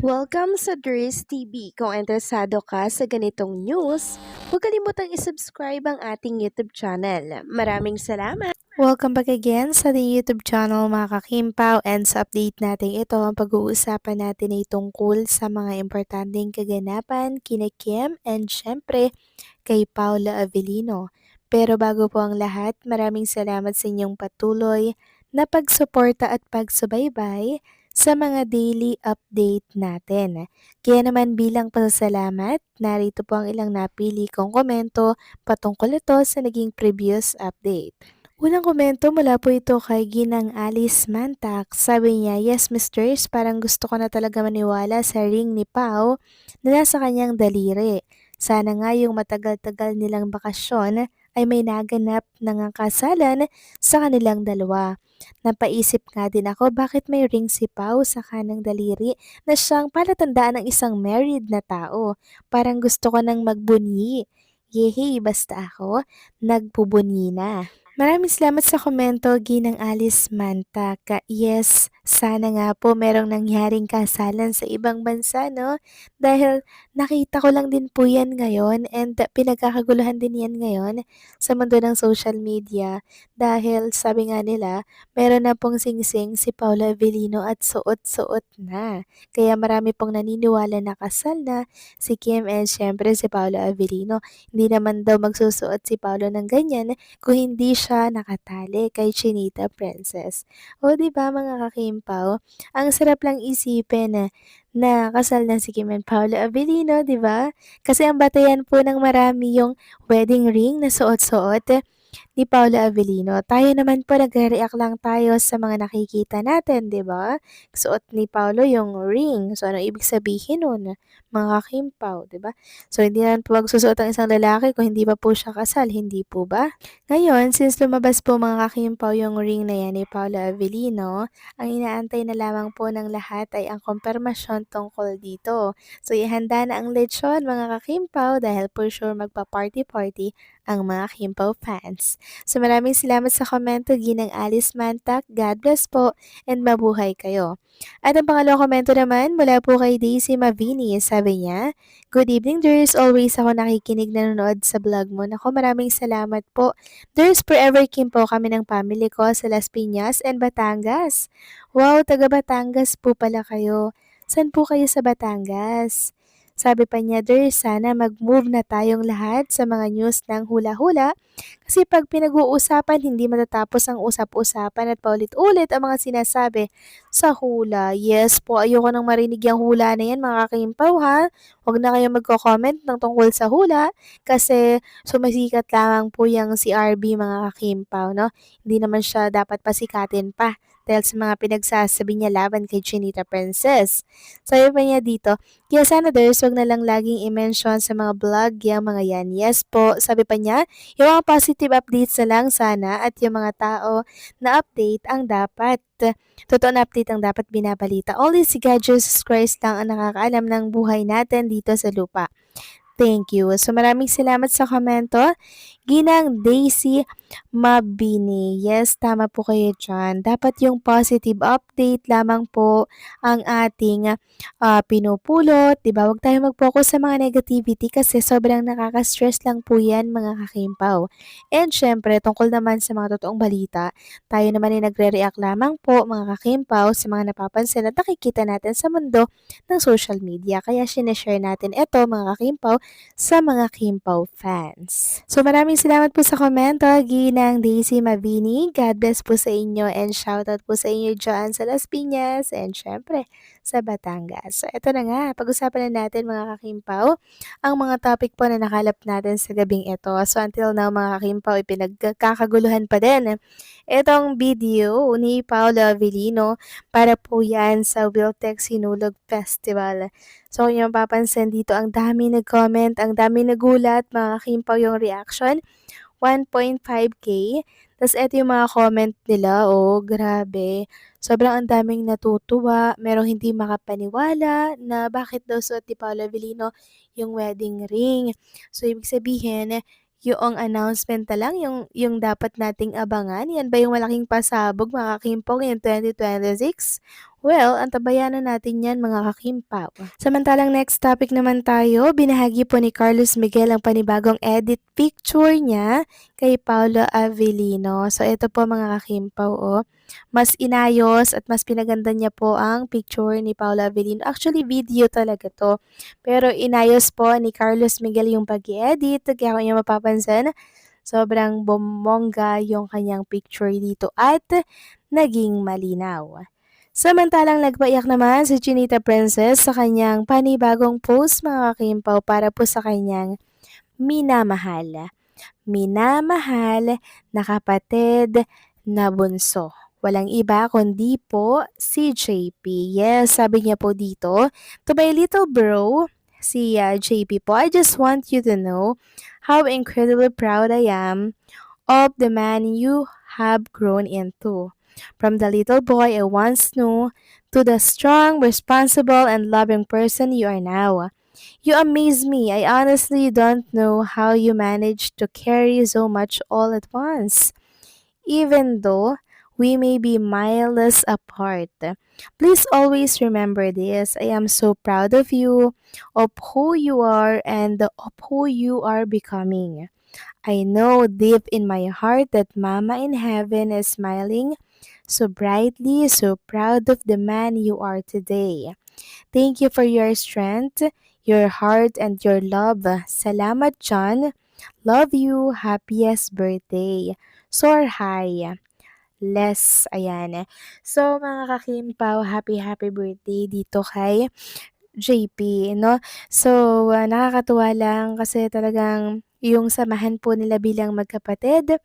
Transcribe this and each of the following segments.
Welcome sa Dries TV. Kung interesado ka sa ganitong news, huwag kalimutang isubscribe ang ating YouTube channel. Maraming salamat! Welcome back again sa ating YouTube channel mga kakimpaw, and sa update natin ito, ang pag-uusapan natin ay tungkol sa mga importanteng kaganapan kina Kim and syempre kay Paula Avellino. Pero bago po ang lahat, maraming salamat sa inyong patuloy na pagsuporta at pagsubaybay sa mga daily update natin. Kaya naman bilang pasasalamat, narito po ang ilang napili kong komento patungkol ito sa naging previous update. Unang komento mula po ito kay Ginang Alice Mantak. Sabi niya, "Yes, Misters, parang gusto ko na talaga maniwala sa ring ni Pao na nasa kanyang daliri. Sana nga yung matagal-tagal nilang bakasyon ay may naganap ng kasalan sa kanilang dalawa. Napaisip nga din ako bakit may ring si Pao sa kanang daliri na siyang palatandaan ng isang married na tao. Parang gusto ko nang magbunyi. Yehey, basta ako, nagbubunyi na." Maraming salamat sa komento, Ginang Alice Manta. Yes, sana nga po merong nangyaring kasalan sa ibang bansa, no? Dahil nakita ko lang din po yan ngayon, and pinagkakaguluhan din yan ngayon sa mundo ng social media. Dahil sabi nga nila, meron na pong singsing si Paula Avellino at suot-suot na. Kaya marami pong naniniwala na kasal na si Kim and syempre si Paula Avellino. Hindi naman daw magsusuot si Paula ng ganyan kung hindi siya nakatali kay Chinita Princess. O di ba mga kakimpaw, ang sarap lang isipin na kasal na si Kim and Paula Avellino, di ba? Kasi ang batayan po ng marami yung wedding ring na suot-suot ni Paula Avellino. Tayo naman po nagre-react lang tayo sa mga nakikita natin, 'di ba? Suot ni Paolo yung ring. So ano ibig sabihin nun? Mga kakimpaw, 'di ba? So hindi naman po magsusuot ang isang lalaki kung hindi pa po siya kasal, hindi po ba? Ngayon, since lumabas po mga kakimpaw yung ring na yan ni Paula Avellino, ang inaantay na lamang po ng lahat ay ang kumpirmasyon tungkol dito. So ihanda na ang lechon mga kakimpaw dahil for sure magpa-party-party ang mga Kimpaw fans. So maraming salamat sa komento, Ginang Alice Mantak. God bless po and mabuhay kayo. At ang pangalawang komento naman mula po kay Daisy Mavini. Sabi niya, "Good evening, Ders. Always ako nakikinig nanonood sa vlog mo. Nako, maraming salamat po. Ders, forever Kim po kami ng family ko sa Las Piñas and Batangas. Wow, taga Batangas po pala kayo. San po kayo sa Batangas?" Sabi pa niya, "Ders, sana mag-move na tayong lahat sa mga news ng hula-hula kasi pag pinag-uusapan, hindi matatapos ang usap-usapan at paulit-ulit ang mga sinasabi sa hula." Yes po, ayoko nang marinig yung hula na yan mga kakimpaw ha. Huwag na kayong magko-comment ng tungkol sa hula kasi sumisikat lamang po yung si RB mga kakimpaw, no? Hindi naman siya dapat pasikatin pa dahil sa mga pinagsasabi niya laban kay Chinita Princess. Sabi pa niya dito, "Kaya sana Ders, wag na lang laging i-mention sa mga vlog yung mga yan." Yes po, sabi pa niya, yung mga positive updates na lang sana at yung mga tao na update ang dapat. Totoo na update ang dapat binabalita. Only si God Jesus Christ lang ang nakakaalam ng buhay natin dito sa lupa. Thank you. So maraming salamat sa komento. Ginang Daisy Mabini. Yes, tama po kayo dyan. Dapat yung positive update lamang po ang ating pinupulot. Diba? Huwag tayo mag-focus sa mga negativity kasi sobrang nakaka-stress lang po yan mga kakimpaw. And syempre, tungkol naman sa mga totoong balita, tayo naman ay nagre-react lamang po mga kakimpaw sa mga napapansin at nakikita natin sa mundo ng social media. Kaya sineshare natin ito mga kakimpaw sa mga Kimpaw fans. So maraming salamat po sa komento, Ginang Daisy Mavini. God bless po sa inyo and shoutout po sa inyo dyan sa Las Piñas and syempre sa Batangas. So ito na nga, pag-usapan na natin mga kakimpaw ang mga topic po na nakalap natin sa gabing ito. So until now mga kakimpaw, ipinagkakaguluhan pa din itong video ni Paolo Avellino para po yan sa Wiltex Sinulog Festival. So kung yung mapapansin dito, ang dami nag-comment, ang dami nagulat, mga kimpaw yung reaction, 1.5k. Tapos eto yung mga comment nila, oh grabe. Sobrang ang daming natutuwa, merong hindi makapaniwala na bakit daw suot ni Paolo Avellino yung wedding ring. So ibig sabihin, yung announcement na lang yung dapat nating abangan. Yan ba yung malaking pasabog mga kimpaw ngayong 2026? Well, antabayan na natin yan mga kakimpaw. Samantalang next topic naman tayo, binahagi po ni Carlos Miguel ang panibagong edit picture niya kay Paolo Avellino. So ito po mga kakimpaw, mas inayos at mas pinaganda niya po ang picture ni Paolo Avellino. Actually, video talaga to. Pero inayos po ni Carlos Miguel yung pag-edit. Kaya kung inyo mapapansin, sobrang bumongga yung kanyang picture dito at naging malinaw. Samantalang nagpaiyak naman si Chinita Princess sa kanyang panibagong post mga kakimpaw para po sa kanyang minamahal. Minamahal na kapatid na bunso. Walang iba kundi po si JP. Yes, sabi niya po dito, to my little bro, si JP po, I just want you to know how incredibly proud I am of the man you have grown into. From the little boy I once knew to the strong, responsible, and loving person you are now. You amaze me. I honestly don't know how you manage to carry so much all at once. Even though we may be miles apart. Please always remember this. I am so proud of you, of who you are, and of who you are becoming. I know deep in my heart that Mama in heaven is smiling so brightly, so proud of the man you are today. Thank you for your strength, your heart, and your love. Salamat, John. Love you. Happiest birthday. Soar high. Les, ayan. So, mga kakimpaw, happy birthday dito kay JP, no? So, nakakatuwa lang kasi talagang yung samahan po nila bilang magkapatid,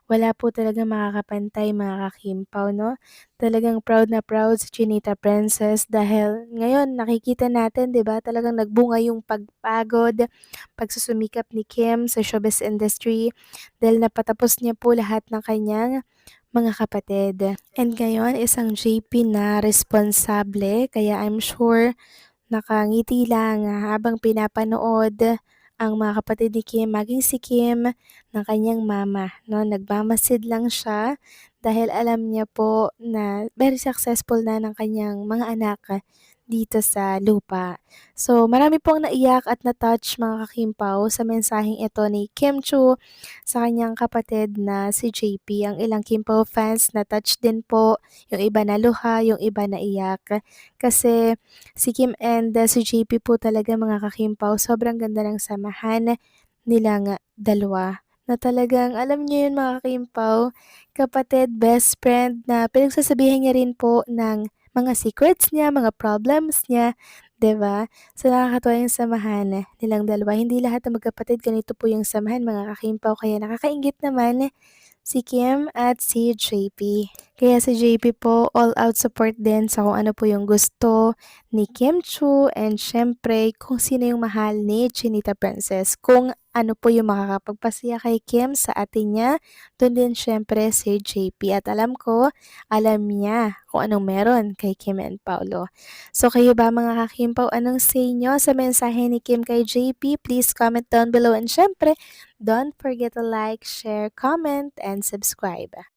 wala po talagang makakapantay mga kakimpaw, no? Talagang proud na proud si Chinita Princess dahil ngayon nakikita natin, 'di ba? Talagang nagbunga yung pagpagod, pagsusumikap ni Kim sa showbiz industry dahil napatapos niya po lahat ng kanyang mga kapatid. And ngayon, isang JP na responsable, kaya I'm sure nakangiti lang habang pinapanood ang mga kapatid ni Kim, maging si Kim ng kanyang mama, 'no. Nagmamasid lang siya dahil alam niya po na very successful na ng kanyang mga anak dito sa lupa. So, marami pong naiyak at na-touch mga kakimpaw sa mensaheng ito ni Kim Chu sa kanyang kapatid na si JP. Ang ilang Kimpaw fans na-touch din po, yung iba naluha, yung iba naiyak. Kasi si Kim and si JP po talaga mga kakimpaw, sobrang ganda ng samahan nilang dalawa. Na talagang, alam niyo yun mga kakimpaw, kapatid, best friend na pinagsasabihan niya rin po ng mga secrets niya, mga problems niya, 'di ba? So nakakatuwa yung samahan nilang dalawa. Hindi lahat ng magkapatid ganito po yung samahan mga kakimpaw, kaya nakakainggit naman si Kim at si JP. Kaya si JP po all out support din sa kung ano po yung gusto ni Kim Chu and syempre kung sino yung mahal ni Chinita Princess. Kung ano po yung makakapagpasaya kay Kim sa atin niya, doon din syempre si JP. At alam ko, alam niya kung anong meron kay Kim and Paulo. So kayo ba mga kakimpaw, anong say nyo sa mensahe ni Kim kay JP? Please comment down below and syempre, don't forget to like, share, comment, and subscribe.